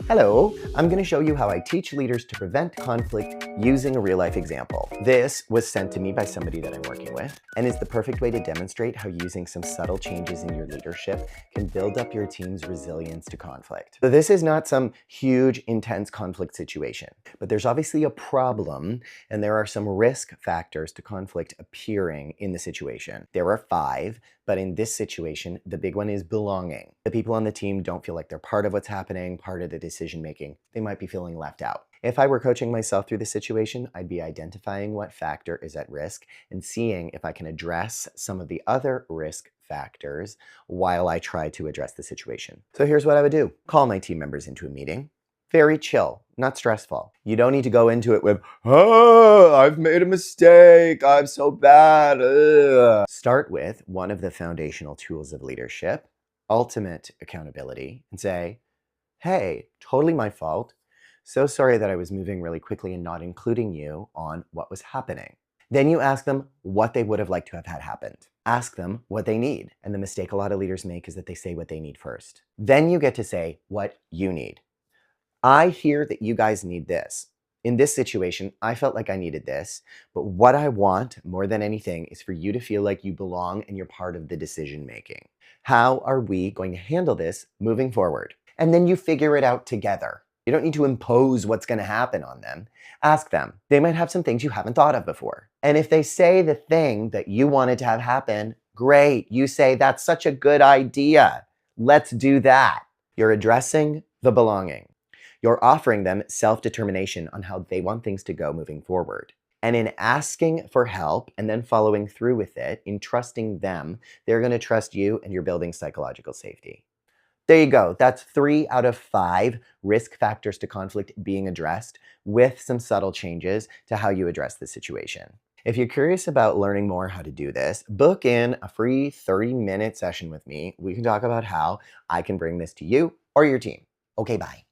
Hello, I'm going to show you how I teach leaders to prevent conflict using a real-life example. This was sent to me by somebody that I'm working with and is the perfect way to demonstrate how using some subtle changes in your leadership can build up your team's resilience to conflict. So this is not some huge, intense conflict situation, but there's obviously a problem and there are some risk factors to conflict appearing in the situation. There are 5, but in this situation, the big one is belonging. The people on the team don't feel like they're part of what's happening, part of the decision making. They might be feeling left out. If I were coaching myself through the situation, I'd be identifying what factor is at risk and seeing if I can address some of the other risk factors while I try to address the situation. So here's what I would do. Call my team members into a meeting. Very chill, not stressful. You don't need to go into it with, oh, I've made a mistake, I'm so bad. Ugh. Start with one of the foundational tools of leadership, ultimate accountability, and say, hey, totally my fault. So sorry that I was moving really quickly and not including you on what was happening. Then you ask them what they would have liked to have had happened. Ask them what they need. And the mistake a lot of leaders make is that they say what they need first. Then you get to say what you need. I hear that you guys need this. In this situation, I felt like I needed this, but what I want more than anything is for you to feel like you belong and you're part of the decision making. How are we going to handle this moving forward? And then you figure it out together. You don't need to impose what's going to happen on them. Ask them. They might have some things you haven't thought of before. And if they say the thing that you wanted to have happen, great. You say, that's such a good idea. Let's do that. You're addressing the belonging. You're offering them self-determination on how they want things to go moving forward. And in asking for help and then following through with it, in trusting them, they're going to trust you and you're building psychological safety. There you go. That's 3 out of 5 risk factors to conflict being addressed with some subtle changes to how you address the situation. If you're curious about learning more how to do this, book in a free 30-minute session with me. We can talk about how I can bring this to you or your team. Okay, bye.